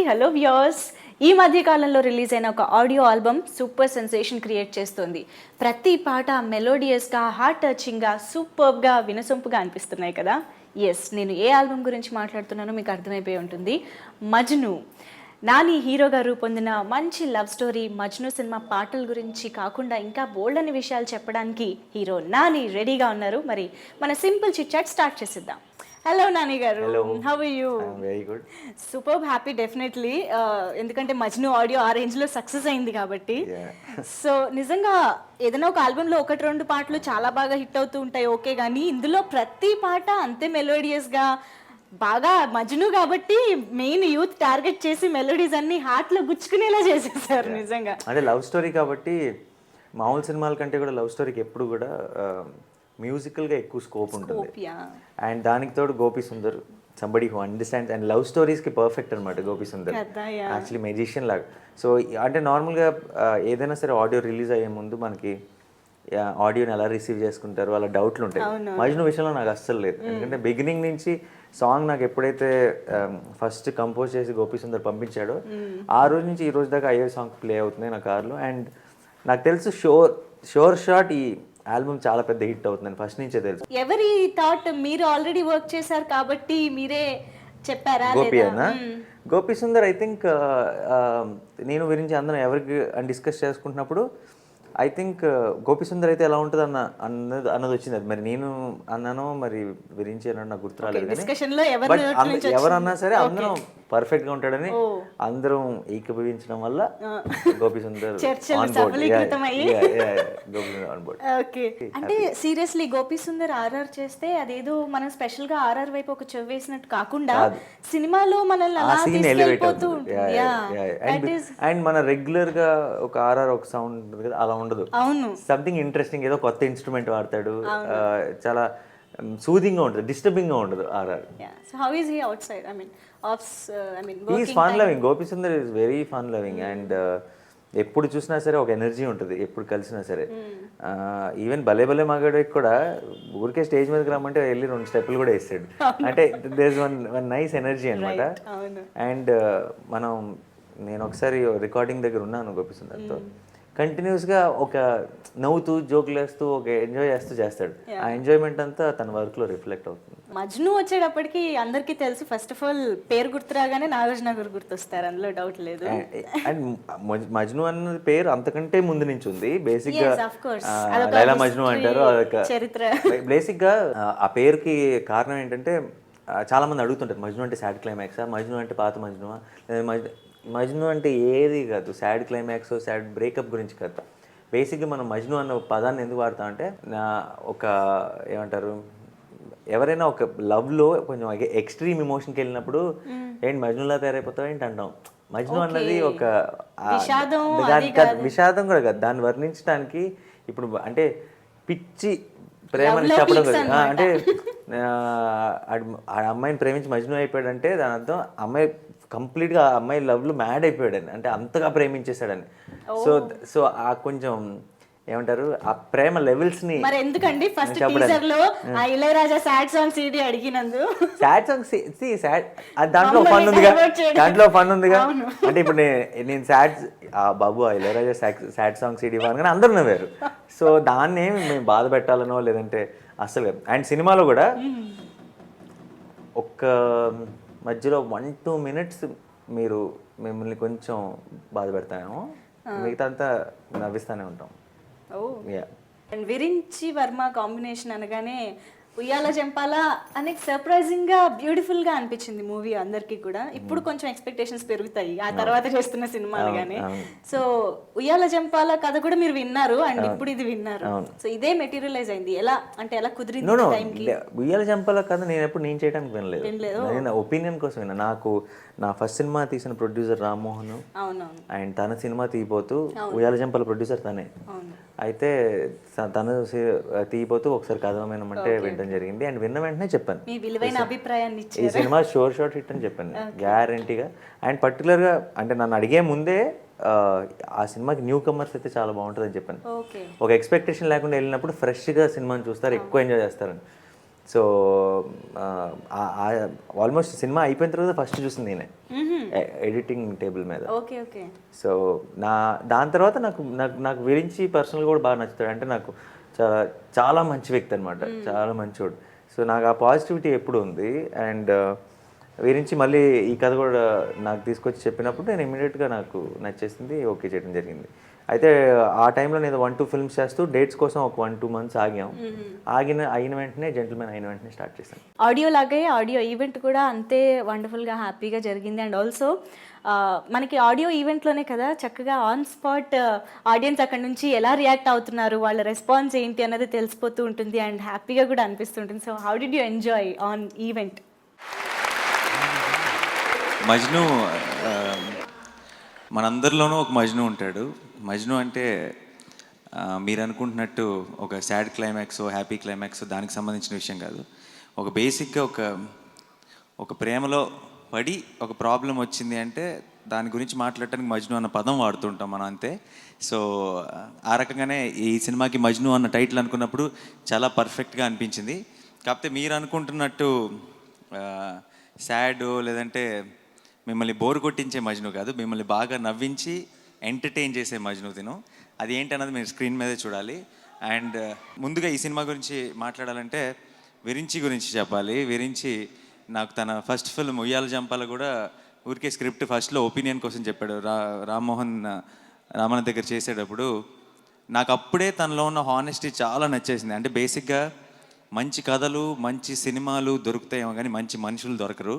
Hello viewers. ఈ మధ్య కాలంలో రిలీజ్ అయిన ఒక audio album super sensation create చేస్తుంది. ప్రతి పాట మెలోడియస్గా, హార్ట్ టచింగ్గా, సూపర్గా, వినసొంపుగా అనిపిస్తున్నాయి కదా. ఎస్, నేను ఏ ఆల్బమ్ గురించి మాట్లాడుతున్నానో మీకు అర్థమైపోయి ఉంటుంది. మజ్ను. నాని హీరోగా రూపొందిన మంచి లవ్ స్టోరీ మజ్ను సినిమా పాటల గురించి కాకుండా ఇంకా బోల్డని విషయాలు చెప్పడానికి హీరో నాని రెడీగా ఉన్నారు. మరి మన సింపుల్ చిట్ చాట్ స్టార్ట్ చేసిద్దాం. Hello Nani garu, how are you? Very good, super happy definitely. ఎందుకంటే మజ్ను ఆడియో ఆ రేంజ్లో సక్సెస్ అయింది కాబట్టి. సో నిజంగా ఏదైనా ఒక ఆల్బంలో ఒకటి రెండు పాటలు చాలా బాగా హిట్ అవుతూ ఉంటాయి, ఓకే. కానీ ఇందులో ప్రతి పాట అంతే మెలోడియస్గా, బాగా మజ్ను కాబట్టి మెయిన్ యూత్ టార్గెట్ చేసి మెలోడీస్ అన్ని హార్ట్లో గుచ్చుకునేలా చేసేసారు నిజంగా. అంటే లవ్ స్టోరీ కాబట్టి మామూలు సినిమాల కంటే కూడా లవ్ స్టోరీకి ఎప్పుడు కూడా మ్యూజికల్గా ఎక్కువ స్కోప్ ఉంటుంది. అండ్ దానికి తోడు Gopi Sundar, somebody who understands and love స్టోరీస్కి పర్ఫెక్ట్ అనమాట గోపి సుందర్. యాక్చువల్లీ మెజిషియన్ లాగా. సో అంటే నార్మల్గా ఏదైనా సరే ఆడియో రిలీజ్ అయ్యే ముందు మనకి ఆడియోని ఎలా రిసీవ్ చేసుకుంటారు అలా డౌట్లు ఉంటాయి. మజ్ను విషయంలో నాకు అస్సలు లేదు. ఎందుకంటే బిగినింగ్ నుంచి సాంగ్ నాకు ఎప్పుడైతే ఫస్ట్ కంపోజ్ చేసి గోపి సుందర్ పంపించాడో ఆ రోజు నుంచి ఈ రోజు దాకా అయ్యే సాంగ్ ప్లే అవుతున్నాయి నా కార్లో. అండ్ నాకు తెలుసు షోర్ షాట్ ఈ ఆల్బమ్ చాలా పెద్ద హిట్ అవుతుందని ఫస్ట్ నుంచే తెలుసు. ఎవరి థాట్? మీరు ఆల్రెడీ వర్క్ చేశారు కాబట్టి మీరే చెప్పారా? గోపి అన్న, గోపి సుందర్ ఐ థింక్ నేను గురించి అందరం ఎవరికి డిస్కస్ చేసుకుంటున్నప్పుడు ఐ థింక్ గోపి సుందర్ అయితే ఎలా ఉంటుంది అన్నది వచ్చింది. అది మరి నేను అన్నానో మరి గురించి అన్నాను నాకు గుర్తు రాలేదు. బట్ ఎవరన్నా సరే అందరం పర్ఫెక్ట్ గా ఉంటాడని అందరం ఏకీభవించడం వల్ల గోపి సుందర్ అంటే సీరియస్లీ గోపి సుందర్ ఆర్ఆర్ చేస్తే అదేదో మనం స్పెషల్ గా ఆర్ఆర్ వైపు ఒక చెవ్ వేసినట్టు కాకుండా సినిమాలో మనల్ని అండ్ మన రెగ్యులర్ గా ఒక ఆర్ఆర్ ఒక సౌండ్ ఉంటుంది కదా, అలా ఉండదు. సంథింగ్ ఇంట్రెస్టింగ్, ఏదో కొత్త ఇన్స్ట్రుమెంట్ వాడతాడు, చాలా సూదింగ్ గా ఉంటుంది, డిస్టర్బింగ్ గా ఉండదు ఆర్ఆర్. So how is he outside? He is fun loving. Gopi Sundar is very fun loving and ఎప్పుడు చూసినా సరే ఒక ఎనర్జీ ఉంటుంది, ఎప్పుడు కలిసినా సరే. ఈవెన్ భలే భలే మగాడికి కూడా ఊరికే స్టేజ్ మీదకి రమ్మంటే వెళ్ళి 2 స్టెప్పులు కూడా వేస్తాడు. అంటే there is one nice energy అనమాట. అండ్ నేను ఒకసారి రికార్డింగ్ దగ్గర ఉన్నాను గోపి సుందర్తో. కంటిన్యూస్గా ఒక నవ్వుతూ జోకులు వేస్తూ ఒక ఎంజాయ్ చేస్తాడు. ఆ ఎంజాయ్మెంట్ అంతా తన వర్క్లో రిఫ్లెక్ట్ అవుతుంది. మజ్ను వచ్చేటప్పటికి అందరికీ తెలుసు, ఫస్ట్ ఆఫ్ ఆల్ పేరు గుర్తురాగానే నాగార్జున గారు గుర్తొస్తారు, అందులో డౌట్ లేదు. అండ్ మజ్ను అన్న పేరు అంతకంటే ముందు నుంచి ఉంది. బేసిక్గా లైలా మజ్ను అంటారు, అదొక చరిత్ర. బేసిక్గా ఆ పేరుకి కారణం ఏంటంటే చాలా మంది అడుగుతుంటారు, మజ్ను అంటే సాడ్ క్లైమాక్సా, మజ్ను అంటే పాత మజ్నువా, మజ్ను అంటే ఏది కాదు. సాడ్ క్లైమాక్స్, సాడ్ బ్రేకప్ గురించి కాదు. బేసిక్గా మనం మజ్ను అన్న పదాన్ని ఎందుకు వాడతాం అంటే ఒక ఏమంటారు, ఎవరైనా ఒక లవ్లో కొంచెం ఎక్స్ట్రీమ్ ఎమోషన్కి వెళ్ళినప్పుడు ఏంటి మజ్నులా తయారైపోతావు ఏంటి అంటాం. మజ్ను అన్నది ఒక విషాదం కూడా కాదు, దాన్ని వర్ణించడానికి. ఇప్పుడు అంటే పిచ్చి ప్రేమని చెప్పడం కదా. అంటే ఆ అమ్మాయిని ప్రేమించి మజ్ను అయిపోయాడంటే దాని అర్థం అమ్మాయి కంప్లీట్గా ఆ అమ్మాయి లవ్లో మ్యాడ్ అయిపోయాడని, అంటే అంతగా ప్రేమించేశాడని. సో ఆ కొంచెం ఏమంటారు ఆ ప్రేమ లెవెల్స్ ని. మరి ఎందుకండి ఫస్ట్ టీజర్ లో ఆ ఇళయరాజా సాడ్ సాంగ్ సీడీ అడిగినందు సాడ్ సాంగ్ సాడ్ దాంట్లో ఫన్ ఉందిగా, దాంట్లో ఫన్ ఉందిగా. అంటే ఇప్పుడు నేను సాడ్ బాబు ఆ ఇళయరాజా సాడ్ సాంగ్ సీడీ ఇవ్వను అందరూ నవ్వారు. సో దాన్ని మేము బాధ పెట్టాలనో లేదంటే అసలు. అండ్ సినిమాలో కూడా ఒక్క మధ్యలో 1-2 minutes మిమ్మల్ని కొంచెం బాధ పెడతామేమో, మిగతా అంతా నవ్విస్తూనే ఉంటాం. అండ్ విరించి వర్మ కాంబినేషన్ అనగానే ఉయ్యాల జంపాల అనే సర్ప్రైజింగ్ గా బ్యూటిఫుల్ గా అనిపించింది మూవీ అందరికి కూడా. ఇప్పుడు కొంచెం ఎక్స్పెక్టేషన్స్ పెరుగుతాయి ఆ తర్వాత చేస్తున్న సినిమాలు గానీ. సో ఉయ్యాల జంపాల కథ కూడా మీరు విన్నారు అండ్ ఇప్పుడు ఇది విన్నారు. సో ఇదే మెటీరియలైజ్ అయింది, ఎలా అంటే ఎలా కుదిరింది? ఉయ్యాల జంపాల కథ నేను చేయడానికి వినలేదు, నేను ఒపీనియన్ కోసం విన్నా. నాకు నా ఫస్ట్ సినిమా తీసిన ప్రొడ్యూసర్ రామ్మోహన్ అండ్ తన సినిమా తీయబోతూ ఉయ్యాల జంపాల ప్రొడ్యూసర్ తనే. అయితే తను తీయబోతూ ఒకసారి కథ వినమంటే వినడం జరిగింది. అండ్ విన్న వెంటనే చెప్పాను ఈ సినిమా షోర్ షాట్ హిట్ అని చెప్పాను గ్యారంటీగా. అండ్ పర్టికులర్గా అంటే నన్ను అడిగే ముందే ఆ సినిమాకి న్యూ కమర్స్ అయితే చాలా బాగుంటుందని చెప్పాను. ఒక ఎక్స్పెక్టేషన్ లేకుండా వెళ్ళినప్పుడు ఫ్రెష్గా సినిమాని చూస్తారు, ఎక్కువ ఎంజాయ్ చేస్తారని. సో ఆల్మోస్ట్ సినిమా అయిపోయిన తర్వాత ఫస్ట్ చూసింది నేనే. ఎడిటింగ్ టేబుల్ మీద. Okay okay. సో దాని తర్వాత నాకు నాకు నాకు విరించి పర్సనల్గా కూడా బాగా నచ్చుతాడు. అంటే నాకు చాలా మంచి వ్యక్తి అనమాట, చాలా మంచోడు. సో నాకు ఆ పాజిటివిటీ ఎప్పుడు ఉంది. అండ్ వీరించి మళ్ళీ ఈ కథ కూడా నాకు తీసుకొచ్చి చెప్పినప్పుడు నేను ఇమీడియట్గా నాకు నచ్చేసింది, ఓకే చేయడం జరిగింది. అయితే ఆ టైంలో నేను 1-2 ఫిల్మ్స్ చేస్తూ డేట్స్ కోసం ఒక 1-2 months ఆగాం. అయిన వెంటనే జెంటిల్మెన్ అయిన వెంటనే స్టార్ట్ చేశాను. ఆడియో లాగే ఆడియో ఈవెంట్ కూడా అంతే వండర్ఫుల్గా హ్యాపీగా జరిగింది. అండ్ ఆల్సో మనకి ఆడియో ఈవెంట్లోనే కదా చక్కగా ఆన్ స్పాట్ ఆడియన్స్ అక్కడ నుంచి ఎలా రియాక్ట్ అవుతున్నారు, వాళ్ళ రెస్పాన్స్ ఏంటి అన్నది తెలిసిపోతూ ఉంటుంది అండ్ హ్యాపీగా కూడా అనిపిస్తుంటుంది. So how did you enjoy on event? Majnu, మనందరిలోనూ ఒక మజ్ను ఉంటాడు. మజ్ను అంటే మీరు అనుకుంటున్నట్టు ఒక సాడ్ క్లైమాక్స్, హ్యాపీ క్లైమాక్స్ దానికి సంబంధించిన విషయం కాదు. ఒక బేసిక్గా ఒక ప్రేమలో పడి ఒక ప్రాబ్లం వచ్చింది అంటే దాని గురించి మాట్లాడటానికి మజ్ను అన్న పదం వాడుతుంటాం మనం, అంతే. సో ఆ రకంగానే ఈ సినిమాకి మజ్ను అన్న టైటిల్ అనుకున్నప్పుడు చాలా పర్ఫెక్ట్గా అనిపించింది. కాకపోతే మీరు అనుకుంటున్నట్టు సాడ్ లేదంటే మిమ్మల్ని బోర్ కొట్టించే మజ్ను కాదు, మిమ్మల్ని బాగా నవ్వించి ఎంటర్టైన్ చేసే మజ్ను తిను. అది ఏంటన్నది మీరు స్క్రీన్ మీదే చూడాలి. అండ్ ముందుగా ఈ సినిమా గురించి మాట్లాడాలంటే విరించి గురించి చెప్పాలి. విరించి నాకు తన ఫస్ట్ ఫిల్మ్ ఉయ్యాల జంపాల కూడా ఊరికే స్క్రిప్ట్ ఫస్ట్లో ఒపీనియన్ కోసం చెప్పాడు. రామన్ దగ్గర చేసేటప్పుడు నాకు అప్పుడే తనలో ఉన్న హానెస్టీ చాలా నచ్చేసింది. అంటే బేసిక్గా మంచి కథలు, మంచి సినిమాలు దొరుకుతాయేమో కానీ మంచి మనుషులు దొరకరు.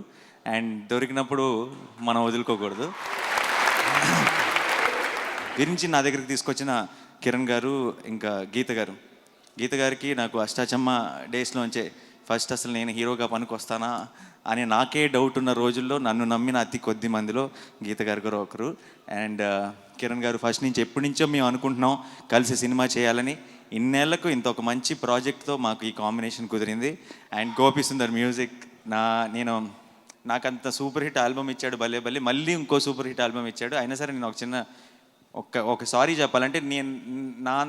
అండ్ దొరికినప్పుడు మనం వదులుకోకూడదు. గురించి నా దగ్గరికి తీసుకొచ్చిన కిరణ్ గారు, ఇంకా గీత గారికి నాకు అష్టాచమ్మ డేస్లోంచే ఫస్ట్ అసలు నేను హీరోగా పనికొస్తానా అని నాకే డౌట్ ఉన్న రోజుల్లో నన్ను నమ్మిన అతి కొద్ది మందిలో గీత గారు కూడా ఒకరు. అండ్ కిరణ్ గారు ఫస్ట్ నుంచి ఎప్పటి నుంచో మేము అనుకుంటున్నాం కలిసి సినిమా చేయాలని. ఇన్నేళ్లకు ఇంత ఒక మంచి ప్రాజెక్ట్తో మాకు ఈ కాంబినేషన్ కుదిరింది. అండ్ గోపి సుందర్ మ్యూజిక్, నాకంత సూపర్ హిట్ ఆల్బమ్ ఇచ్చాడు భలే భలే, మళ్ళీ ఇంకో సూపర్ హిట్ ఆల్బమ్ ఇచ్చాడు. అయినా సరే నేను ఒక సారీ చెప్పాలంటే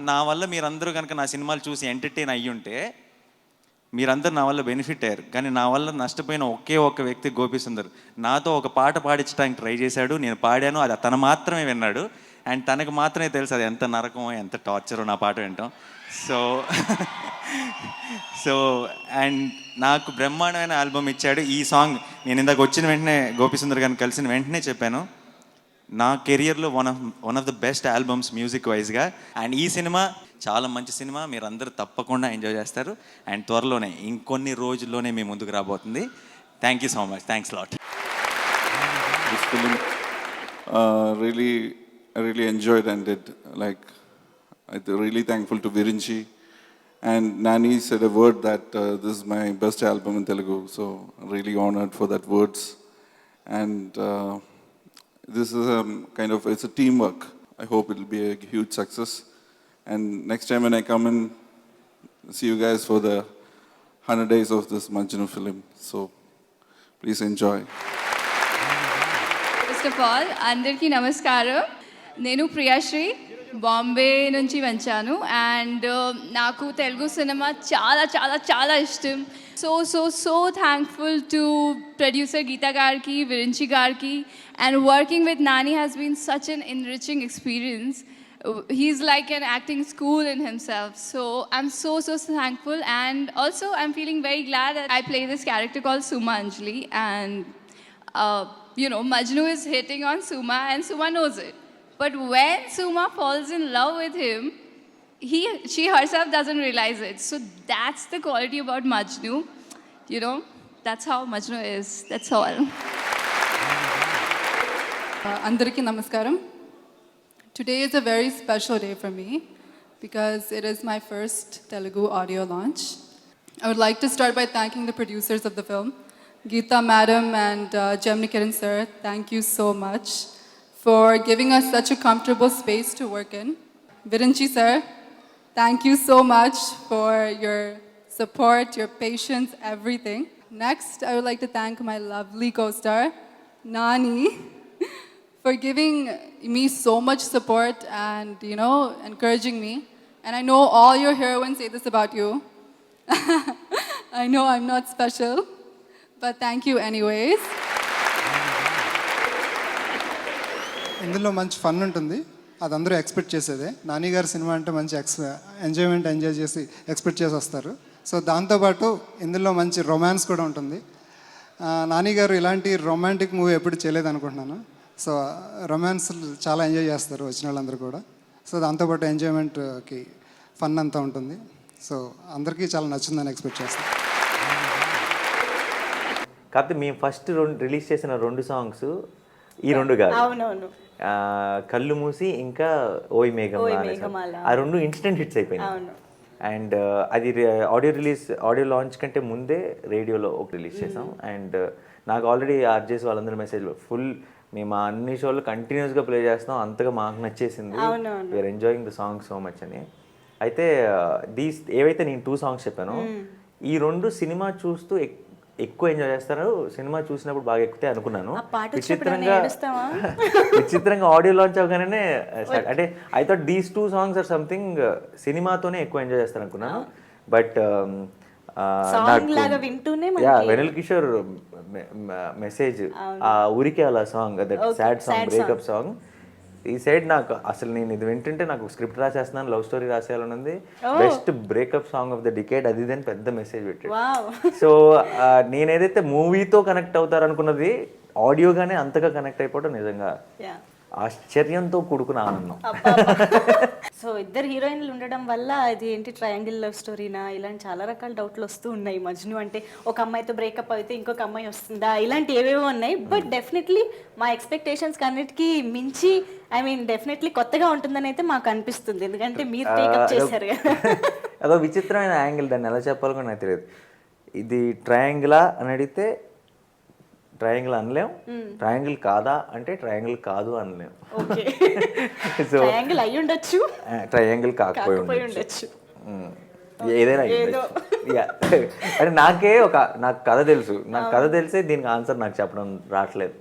నా వల్ల మీరందరూ కనుక నా సినిమాలు చూసి ఎంటర్టైన్ అయ్యుంటే మీరందరూ నా వల్ల బెనిఫిట్ అయ్యారు. కానీ నా వల్ల నష్టపోయిన ఒకే ఒక వ్యక్తి గోపి సుందర్. నాతో ఒక పాట పాడించడానికి ట్రై చేశాడు, నేను పాడాను, అది తను మాత్రమే విన్నాడు. అండ్ తనకు మాత్రమే తెలుసు అది ఎంత నరకమో ఎంత టార్చరో నా పాట వింటాం. సో అండ్ నాకు బ్రహ్మాండమైన ఆల్బమ్ ఇచ్చాడు. ఈ సాంగ్ నేను ఇందాక వచ్చిన వెంటనే గోపి సుందర్ గారిని కలిసిన వెంటనే చెప్పాను, నా కెరియర్లో one of the best albums music వైజ్గా. అండ్ ఈ సినిమా చాలా మంచి సినిమా, మీరు అందరూ తప్పకుండా ఎంజాయ్ చేస్తారు. అండ్ త్వరలోనే ఇంకొన్ని రోజుల్లోనే మీ ముందుకు రాబోతుంది. Thank you so much. Thanks lot. This film I really enjoyed and did. Like, I'm really thankful to Virinchi. And Nani said a word that this is my best album in Telugu. So I'm really honored for that words. And this is it's a teamwork. I hope it will be a huge success. And next time when I come and see you guys for the 100 days of this Majnu film. So please enjoy. First of all, అందరికీ నమస్కారం. నేను ప్రియాశ్రీ బాంబే నుంచి వచ్చాను. And నాకు Telugu cinema చాలా చాలా చాలా ఇష్టం. So thankful to producer Geetha గారికి, విరించి గారికి. And working with Nani has been such an enriching experience. He's like an acting school in himself. So I'm so thankful. And also I'm feeling very glad that I play this character called Suma Anjali. And Majnu is hitting on Suma and Suma knows it. But when Suma falls in love with him, she herself doesn't realize it. So that's the quality about Majnu. That's how Majnu is. That's all. Andariki namaskaram. Today is a very special day for me because it is my first Telugu audio launch. I would like to start by thanking the producers of the film, Geeta Madam and Gemini Kiran sir. Thank you so much for giving us such a comfortable space to work in. Virinchi sir, thank you so much for your support, your patience, everything. Next, I would like to thank my lovely co-star, Nani, for giving me so much support and, encouraging me. And I know all your heroines say this about you. I know I'm not special, but thank you anyways. ఇందులో మంచి fun ఉంటుంది, అది అందరూ expect చేసేదే. నాని గారి cinema అంటే మంచి enjoy చేసి ఎక్స్పెక్ట్ చేసి వస్తారు. సో దాంతోపాటు ఇందులో మంచి రొమాన్స్ కూడా ఉంటుంది. నాని గారు ఇలాంటి రొమాంటిక్ మూవీ ఎప్పుడు చేయలేదు అనుకుంటున్నాను. సో రొమాన్స్ చాలా ఎంజాయ్ చేస్తారు వచ్చిన వాళ్ళందరూ కూడా. సో దాంతోపాటు ఎంజాయ్మెంట్కి ఫన్ అంతా ఉంటుంది. సో అందరికీ చాలా నచ్చిందని ఎక్స్పెక్ట్ చేస్తాను. కాకపోతే మేము ఫస్ట్ రిలీజ్ చేసిన 2 సాంగ్స్ ఈ 2 కాదు. అవునవును. కళ్ళు మూసి ఇంకా ఓయ్ మేఘమాల అనే song. ఆ 2 ఇన్స్టెంట్ హిట్స్ అయిపోయినాయి. అవును. అండ్ అది ఆడియో లాంచ్ కంటే ముందే రేడియోలో ఒక రిలీజ్ చేసాం. అండ్ నాకు ఆల్రెడీ ఆర్జేస్ వాళ్ళందరూ మెసేజ్ ఫుల్ మేము ఆ అన్ని షోలు కంటిన్యూస్గా ప్లే చేస్తాం, అంతగా మాకు నచ్చేసింది, we are enjoying the song so much అని. అయితే ఏవైతే నేను 2 సాంగ్స్ చెప్పానో ఈ 2 సినిమా చూస్తూ ఎక్కువ ఎంజాయ్ చేస్తారు, సినిమా చూసినప్పుడు బాగా ఎక్కుతే అనుకున్నాను. విచిత్రంగా ఆడియో లాంచ్ అవగానే అంటే I thought these 2 songs are something సినిమాతోనే ఎక్కువ ఎంజాయ్ చేస్తారు అనుకున్నాను. బట్ వెనల్ కిషోర్ మెసేజ్ ఆ ఊరికే అలా song, that sad song, breakup song, ఈ సైడ్ నాకు అసలు నేను ఇది వింటుంటే నాకు స్క్రిప్ట్ రాసేస్తున్నాను, లవ్ స్టోరీ రాసేయాలని ఉంది, best breakup song of the decade అది అని పెద్ద మెసేజ్ పెట్టాడు. సో నేను ఏదైతే మూవీతో కనెక్ట్ అవుతారు అనుకున్నది ఆడియోగానే అంతగా కనెక్ట్ అయిపోవడం నిజంగా ఆశ్చర్యంతో కూడుకున్న ఆనందం. సో ఇద్దరు హీరోయిన్లు ఉండడం వల్ల అది ఏంటి ట్రయాంగిల్ లవ్ స్టోరీనా ఇలాంటి చాలా రకాల డౌట్లు వస్తూ ఉన్నాయి. మజ్ను అంటే ఒక అమ్మాయితో బ్రేకప్ అయితే ఇంకొక అమ్మాయి వస్తుందా, ఇలాంటి ఏవేవో ఉన్నాయి. బట్ డెఫినెట్లీ మా ఎక్స్పెక్టేషన్స్ అన్నిటికీ మించి డెఫినెట్లీ కొత్తగా ఉంటుందని అయితే మాకు అనిపిస్తుంది, ఎందుకంటే మీరు టేకప్ చేశారు కదా. అదో విచిత్రమైన యాంగిల్, దాన్ని ఎలా చెప్పాలో కూడా నాకు తెలియదు. ఇది ట్రయాంగిలా అని అడిగితే ట్రయాంగిల్ అనలేం, ట్రయాంగిల్ కాదా అంటే ట్రయాంగిల్ కాదు అనలేం. సో ట్రయాంగిల్ అయి ఉండొచ్చు, ట్రయాంగిల్ కాకపోయి ఉండొచ్చు, ఏదైనా అంటే నాకు కథ తెలుసు, నాకు కథ తెలిసే దీనికి ఆన్సర్ నాకు చెప్పడం రావట్లేదు.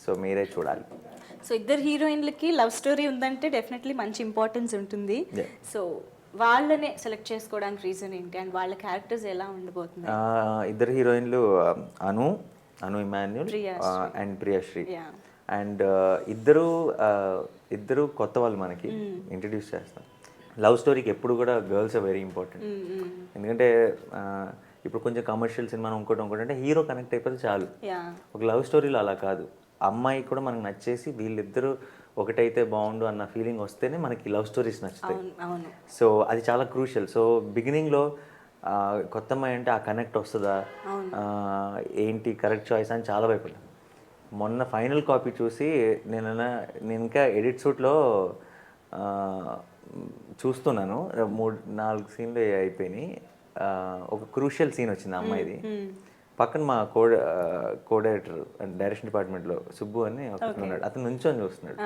సో మీరే చూడాలి. సో ఇద్దరు హీరోయిన్లకి లవ్ స్టోరీ ఉందంటే డెఫినెట్లీ మంచి ఇంపార్టెన్స్ ఉంటుంది. సో వాళ్ళనే సెలెక్ట్ చేసుకోవడానికి రీజన్ ఏంటి అండ్ వాళ్ళ క్యారెక్టర్స్ ఎలా ఉండబోతుంది? ఇద్దరు హీరోయిన్లు అను ఇమాన్యుల్ అండ్ ప్రియాశ్రీ. అండ్ ఇద్దరు కొత్త వాళ్ళు మనకి ఇంట్రడ్యూస్ చేస్తాం. లవ్ స్టోరీకి ఎప్పుడు కూడా గర్ల్స్ ఆర్ వెరీ ఇంపార్టెంట్. ఎందుకంటే ఇప్పుడు కొంచెం కమర్షియల్ సినిమా ఇంకోటి అంటే హీరో కనెక్ట్ అయిపోతే చాలు. ఒక లవ్ స్టోరీలో అలా కాదు, అమ్మాయి కూడా మనకు నచ్చేసి వీళ్ళిద్దరూ ఒకటైతే బాగుండు అన్న ఫీలింగ్ వస్తేనే మనకి లవ్ స్టోరీస్ నచ్చుతాయి. సో అది చాలా క్రూషియల్. సో బిగినింగ్లో కొత్త అమ్మాయి అంటే ఆ కనెక్ట్ వస్తుందా, ఏంటి కరెక్ట్ చాయిస్ అని చాలా భయపడ్డాను. మొన్న ఫైనల్ కాపీ చూసి నేను ఇంకా ఎడిట్ షూట్లో చూస్తున్నాను, 3-4 సీన్లు అయిపోయినాయి. ఒక క్రూషియల్ సీన్ వచ్చింది అమ్మాయిది. పక్కన మా కో-డైరెక్టర్ డైరెక్షన్ డిపార్ట్మెంట్లో సుబ్బు అని ఒకటి ఉన్నాడు, అతను నుంచొని చూస్తున్నాడు.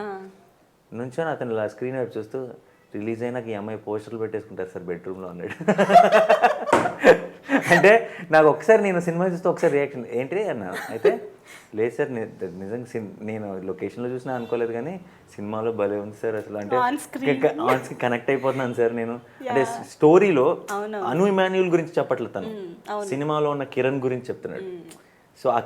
నుంచొని అతను ఇలా స్క్రీన్ వైపు చూస్తూ రిలీజ్ అయినాక ఈ అమ్మాయి పోస్టర్లు పెట్టేసుకుంటారు సార్ బెడ్రూమ్లో అన్నాడు. అంటే నాకు ఒకసారి నేను సినిమా చూస్తే ఒకసారి రియాక్షన్ ఏంటి అన్నాను. అయితే లేదు సార్ నిజంగా నేను లొకేషన్లో చూసినా అనుకోలేదు కానీ సినిమాలో భలే ఉంది సార్ అసలు, అంటే ఆన్ కనెక్ట్ అయిపోతున్నాను సార్ నేను. అంటే స్టోరీలో అను ఇమాన్యుల్ గురించి చెప్పట్లేదు తను, సినిమాలో ఉన్న కిరణ్ గురించి చెప్తున్నాడు. సో ఆ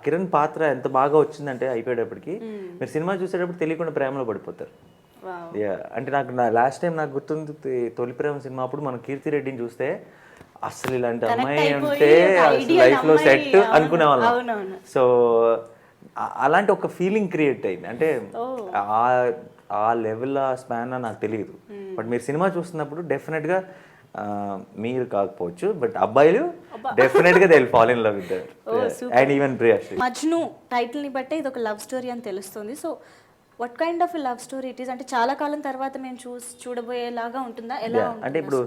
కిరణ్ పాత్ర ఎంత బాగా వచ్చిందంటే అయిపోయేటప్పటికి మీరు సినిమా చూసేటప్పుడు తెలియకుండా ప్రేమలో పడిపోతారు. అంటే లాస్ట్ టైం నాకు గుర్తుంది తొలి ప్రేమ సినిమా అప్పుడు మనం కీర్తి రెడ్డిని చూస్తే అసలు ఇలాంటి అమ్మాయి అంటే లైఫ్లో సెట్ అనుకునే వాళ్ళం. సో అలాంటి ఒక ఫీలింగ్ క్రియేట్ అయింది. అంటే ఆ లెవెల్ ఆ స్పాన్ నాకు తెలియదు. బట్ మీరు సినిమా చూస్తున్నప్పుడు డెఫినెట్గా మీరు కాకపోవచ్చు బట్ అబ్బాయిలు డెఫినెట్గా they will fall in love with that and even Priyashri. Majnu టైటిల్ని బట్టే ఇది ఒక లవ్ స్టోరీ అని తెలుస్తుంది. So what kind of love story it is? అంటే చాలా కాలం తర్వాత మేము చూడబోయేలాగా ఉంటుందా, ఎలా? అంటే ఇప్పుడు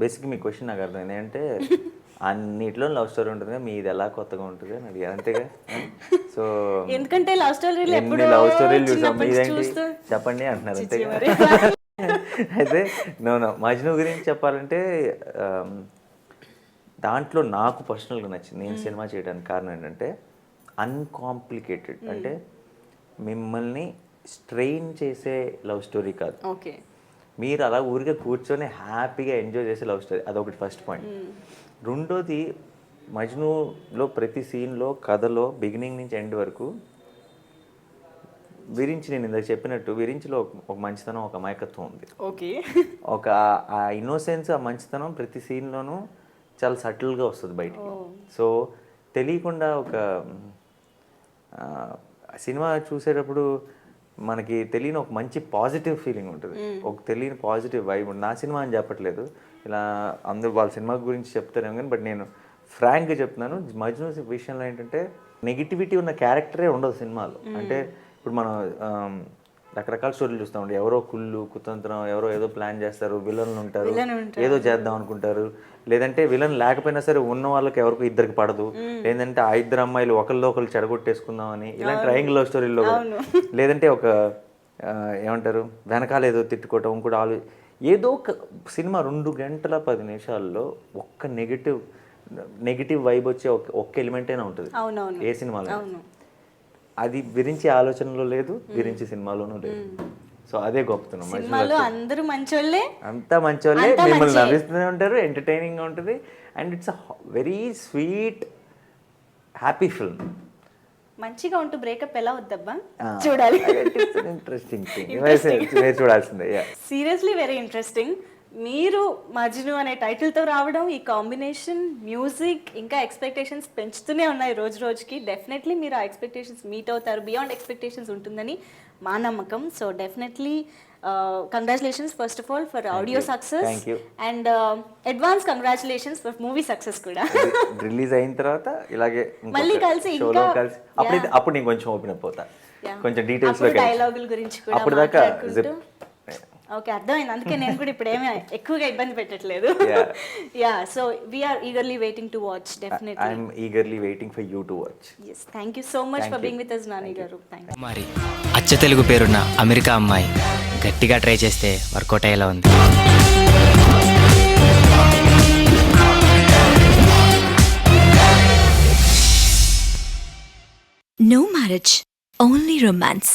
బేసిక్గా మీ క్వశ్చన్ నాకు అర్థమైంది అంటే అన్నిట్లో లవ్ స్టోరీ ఉంటుంది, మీది ఎలా కొత్తగా ఉంటుంది అని అడిగారు అంతేగా. సో ఎందుకంటే లవ్ స్టోరీలు లవ్ స్టోరీలు చూసాం, మీదేంటి చెప్పండి అంటున్నారు అంతేగా. అయితే నో మజ్ను గురించి చెప్పాలంటే దాంట్లో నాకు పర్సనల్గా నచ్చింది, నేను సినిమా చేయడానికి కారణం ఏంటంటే అన్కాంప్లికేటెడ్. అంటే మిమ్మల్ని స్ట్రెయిన్ చేసే లవ్ స్టోరీ కాదు, మీరు అలా ఊరికే కూర్చొని హ్యాపీగా ఎంజాయ్ చేసే లవ్ స్టోరీ. అదొకటి ఫస్ట్ పాయింట్. రెండోది మజ్నులో ప్రతి సీన్లో కథలో బిగినింగ్ నుంచి ఎండ్ వరకు విరించి నేను ఇందాక చెప్పినట్టు విరించిలో ఒక మంచితనం, ఒక అమాయకత్వం ఉంది. ఓకే. ఒక ఆ ఇన్నోసెన్స్, ఆ మంచితనం ప్రతి సీన్లోనూ చాలా సటిల్గా వస్తుంది బయటికి. సో తెలియకుండా ఒక సినిమా చూసేటప్పుడు మనకి తెలియని ఒక మంచి పాజిటివ్ ఫీలింగ్ ఉంటుంది, ఒక తెలియని పాజిటివ్ వైబ్ ఉంటుంది. నా సినిమా అని చెప్పట్లేదు, ఇలా అందరూ వాళ్ళ సినిమా గురించి చెప్తారేమో కానీ, బట్ నేను ఫ్రాంక్గా చెప్తున్నాను, మజ్ను విషయంలో ఏంటంటే నెగిటివిటీ ఉన్న క్యారెక్టరే ఉండదు సినిమాలో. అంటే ఇప్పుడు మనం రకరకాల స్టోరీలు చూస్తామండి, ఎవరో కుళ్ళు కుతంత్రం, ఎవరో ఏదో ప్లాన్ చేస్తారు, విలన్లు ఉంటారు, ఏదో చేద్దాం అనుకుంటారు, లేదంటే విలన్ లేకపోయినా సరే ఉన్న వాళ్ళకి ఎవరికి ఇద్దరికి పడదు, లేదంటే ఆ ఇద్దరు అమ్మాయిలు ఒకళ్ళు చెడగొట్టేసుకుందాం అని ఇలాంటి ట్రయాంగిల్ లవ్ స్టోరీల్లో, లేదంటే ఒక ఏమంటారు వెనకాల ఏదో తిట్టుకోవటం, ఇంకోటి ఏదో ఒక సినిమా 2 గంటల 10 నిమిషాల్లో ఒక్క నెగిటివ్ వైబ్ వచ్చే ఒక్క ఎలిమెంట్ అయినా ఉంటుంది ఏ సినిమాలో. అది విరించి ఆలోచనలో లేదు, విరించి సినిమాలోనూ లేదు. సో అదే గొప్పతనం. సినిమాలో అందరూ మంచోళ్ళే, అంతా మంచోళ్ళే, మిమ్మల్ని నవ్విస్తూనే ఉంటారు, ఎంటర్టైనింగ్గా ఉంటుంది, and it's a very sweet happy film. మంచిగా ఉంటూ బ్రేకప్ ఎలా వద్దబ్బా, చూడాలి. ఇంట్రెస్టింగ్ థింగ్, చూడాల్సిందే. Seriously very interesting. మీరు మజ్ను అనే టైటిల్తో రావడం, ఈ కాంబినేషన్, మ్యూజిక్, ఇంకా ఎక్స్పెక్టేషన్స్ పెంచుతూనే ఉన్నాయి రోజు రోజుకి. డెఫినెట్లీ మీరు ఆ ఎక్స్పెక్టేషన్స్ మీట్ అవుతారు, బియాండ్ ఎక్స్పెక్టేషన్స్ ఉంటుందని మా నమ్మకం. So definitely congratulations first of all for audio success, and advance congratulations for movie success కూడా. రిలీజ్ అయిన తర్వాత ఇలాగే మళ్ళీ కలిసి ఇంకా అప్పుడు నేను కొంచెం ఓపెన్ అప్ అవుతా, కొంచెం డీటెయిల్స్ లో డైలాగుల గురించి కూడా అప్పుడు దాకా. ఓకే, అర్థమైంది. అందుకే నేను కూడా ఇప్పుడు ఏమీ ఎక్కువగా ఇబ్బంది పెట్టట్లేదు. Yeah, so we are eagerly waiting to watch. Definitely I'm eagerly waiting for you to watch. yes, thank you so much for being with us, Nani garu. Thank you. మరి అచ్చ తెలుగు పేరున్న అమెరికా అమ్మాయి గట్టిగా ట్రై చేస్తే వర్కౌట్ అయ్యేలా ఉంది. No marriage, only romance.